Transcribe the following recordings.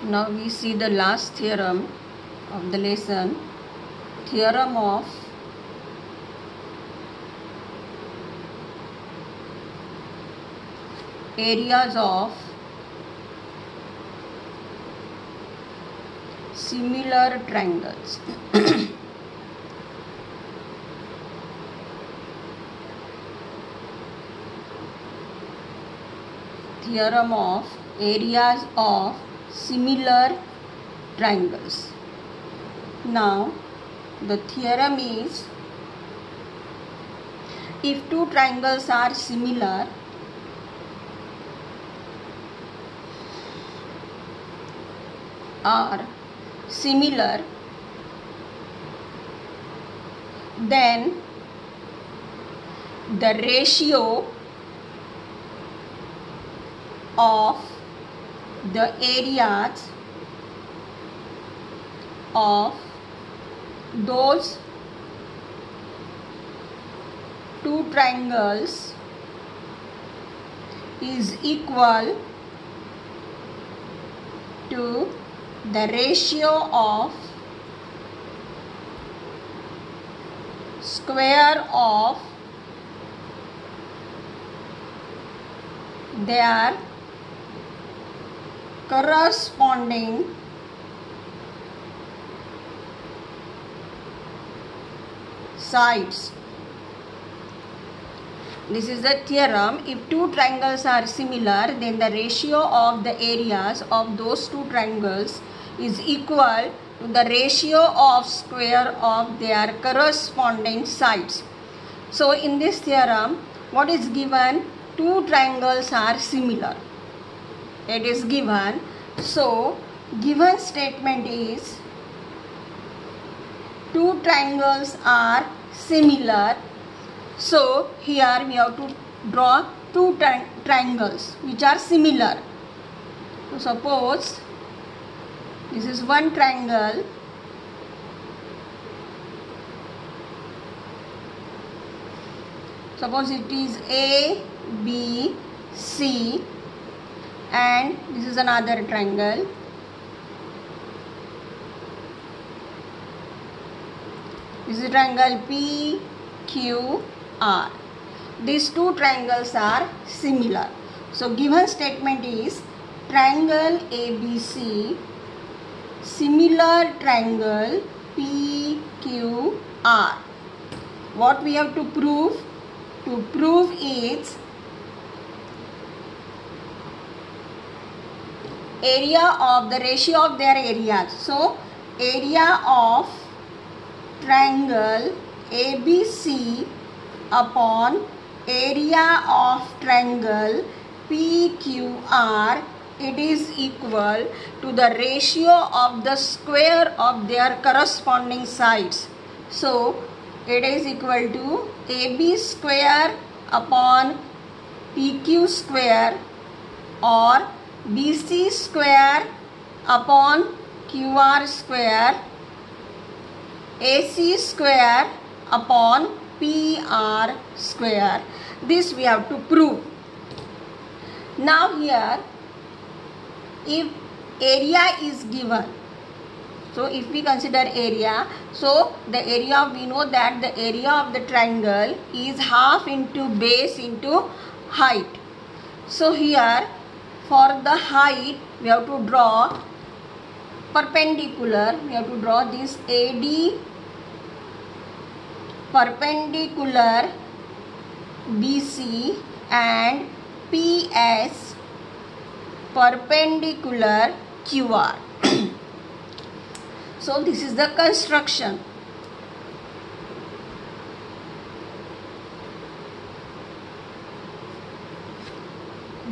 Now we see the last theorem of the lesson, theorem of areas of similar triangles. Theorem of areas of similar triangles. Now the theorem is, if two triangles are similar, then the ratio of the areas of those two triangles is equal to the ratio of square of their corresponding sides. This is the theorem. If two triangles are similar, then the ratio of the areas of those two triangles is equal to the ratio of square of their corresponding sides. So in this theorem, what is given? Two triangles are similar. It is given. So given statement is two triangles are similar. So here we have to draw two triangles which are similar. So suppose this is one triangle. Suppose it is A, B, C, and this is another triangle. This is triangle P, Q, R. These two triangles are similar. So given statement is triangle ABC, similar triangle PQR. What we have to prove? To prove is area of the ratio of their areas. So area of triangle ABC upon area of triangle PQR, it is equal to the ratio of the square of their corresponding sides. So it is equal to AB square upon PQ square or BC square upon QR square, AC square upon PR square. This we have to prove. Now here, if area is given, so if we consider area, so the area, we know that the area of the triangle is half into base into height. So here for the height we have to draw perpendicular. We have to draw this AD perpendicular BC and PS perpendicular QR. So this is the construction.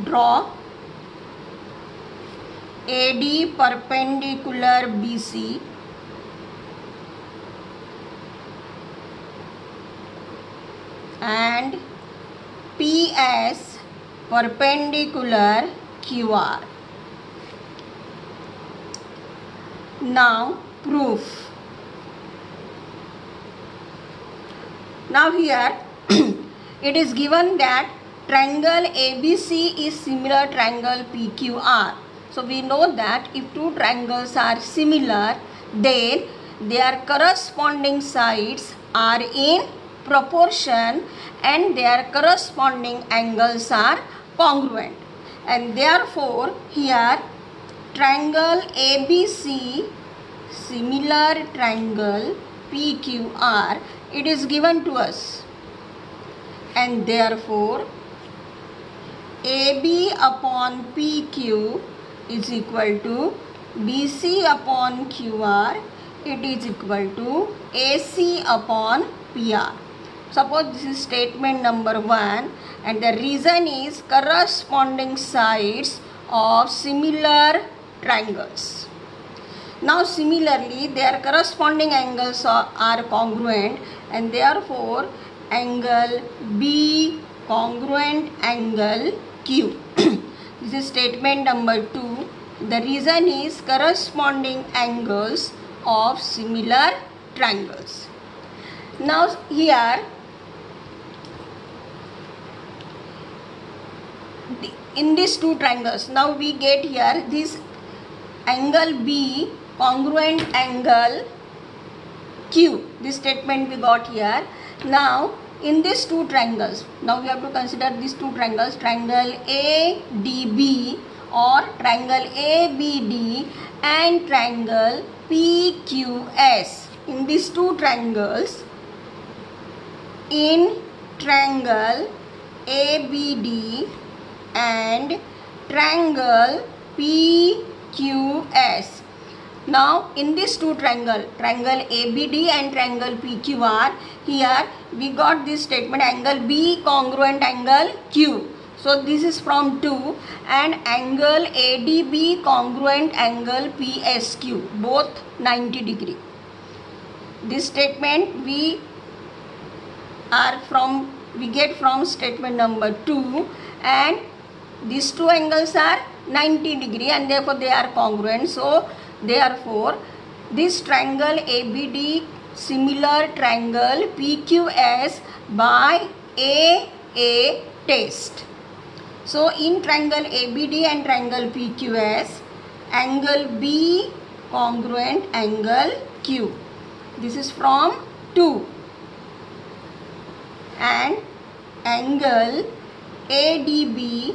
Draw AD perpendicular BC and PS perpendicular QR. Now proof. Now here it is given that triangle ABC is similar triangle PQR. So we know that if two triangles are similar, then their corresponding sides are in proportion and their corresponding angles are congruent. And therefore here triangle ABC similar triangle PQR, it is given to us, and therefore AB upon PQ is equal to BC upon QR, it is equal to AC upon PR. Suppose this is statement number 1, and the reason is corresponding sides of similar triangles. Now similarly their corresponding angles are congruent, and therefore angle B congruent angle Q. This is statement number 2. The reason is corresponding angles of similar triangles. Now here in these two triangles, now we get here this angle B congruent angle Q. This statement we got here. Now in these two triangles, now we have to consider these two triangles, triangle ADB or triangle ABD and triangle PQS. In these two triangles, in triangle ABD and triangle PQS. Now in these two triangle ABD and triangle PQR, here we got this statement angle B congruent angle Q. So this is from 2, and angle ADB congruent angle PSQ, both 90 degree. This statement we get from statement number 2, and these two angles are 90 degree and therefore they are congruent. So therefore this triangle ABD similar triangle PQS by AA test. So in triangle ABD and triangle PQS, angle B congruent angle Q. This is from 2, and angle ADB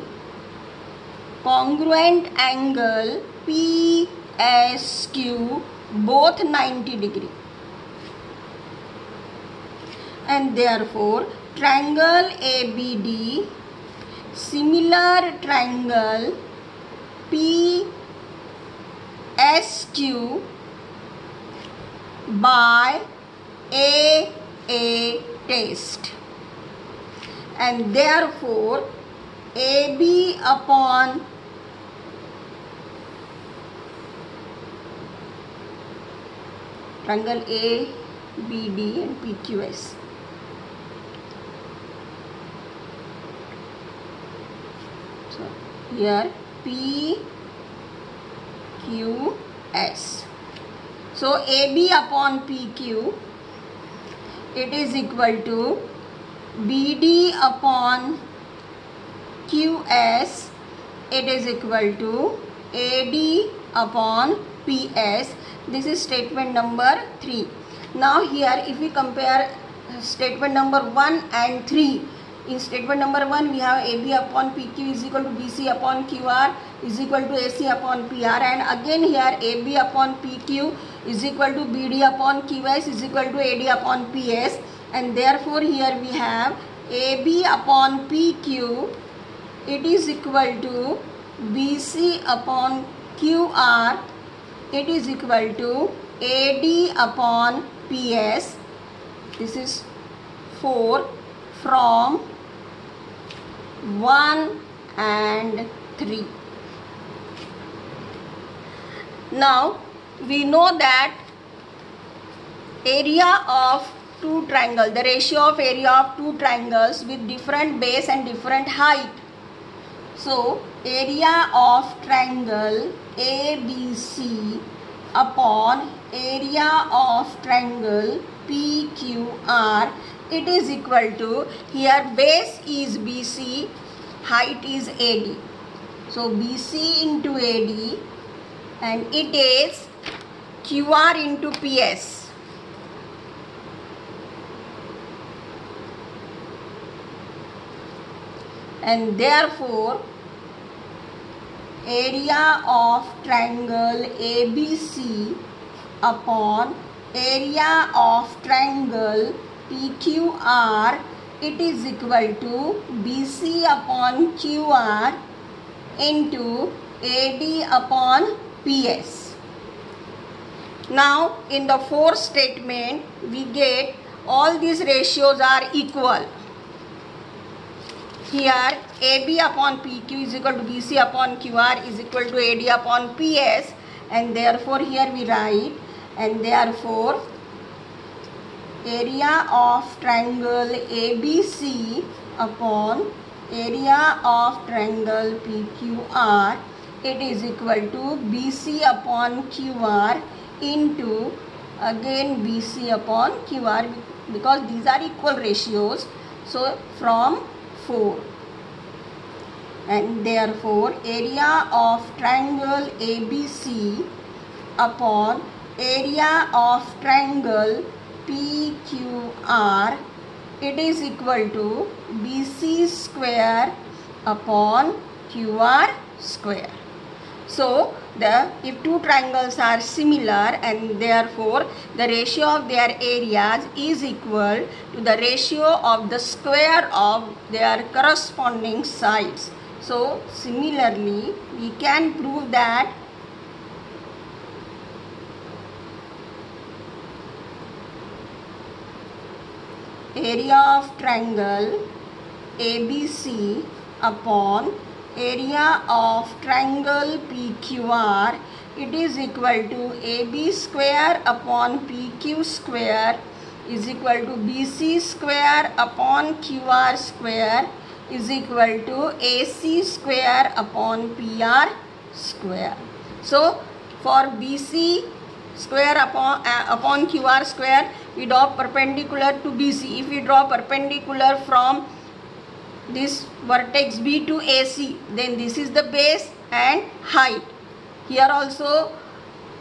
congruent angle PSQ, both 90 degree, and therefore triangle ABD similar triangle PSQ by AA test, and therefore AB upon triangle ABD and PQS. So here PQS. So AB upon PQ, it is equal to BD upon QS, it is equal to AD upon PS. This is statement number 3. Now here if we compare statement number 1 and 3, in statement number 1 we have AB upon PQ is equal to BC upon QR is equal to AC upon PR, and again here AB upon PQ is equal to BD upon QS is equal to AD upon PS, and therefore here we have AB upon PQ, it is equal to BC upon QR, it is equal to AD upon PS. This is 4 from 1 and 3. Now we know that area of two triangles, the ratio of area of two triangles with different base and different height. So area of triangle ABC upon area of triangle PQR, it is equal to, here base is BC height is AD. So BC into AD, and it is QR into PS. And therefore area of triangle ABC upon area of triangle PQR, it is equal to BC upon QR into AD upon PS. Now in the fourth statement we get all these ratios are equal. Here AB upon PQ is equal to BC upon QR is equal to AD upon PS, and therefore here we write, and therefore area of triangle ABC upon area of triangle PQR, it is equal to BC upon QR into again BC upon QR, because these are equal ratios. So from 4, and therefore area of triangle ABC upon area of triangle PQR, it is equal to BC square upon QR square. So if two triangles are similar, and therefore the ratio of their areas is equal to the ratio of the square of their corresponding sides. So similarly we can prove that area of triangle ABC upon area of triangle PQR, it is equal to AB square upon PQ square is equal to BC square upon QR square is equal to AC square upon PR square. So for BC square upon QR square, we draw perpendicular to BC. If we draw perpendicular from this vertex B to AC, then this is the base and height. Here also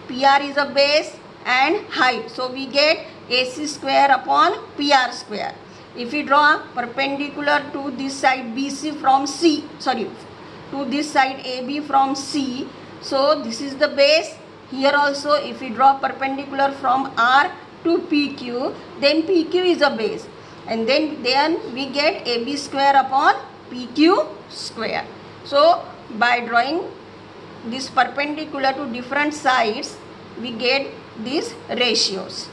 PR is a base and height. So we get AC square upon PR square. If we draw perpendicular to this side BC from to this side AB from C, so this is the base. Here also if we draw perpendicular from R to PQ, then PQ is a base, and then we get AB square upon PQ square. So by drawing this perpendicular to different sides, we get these ratios.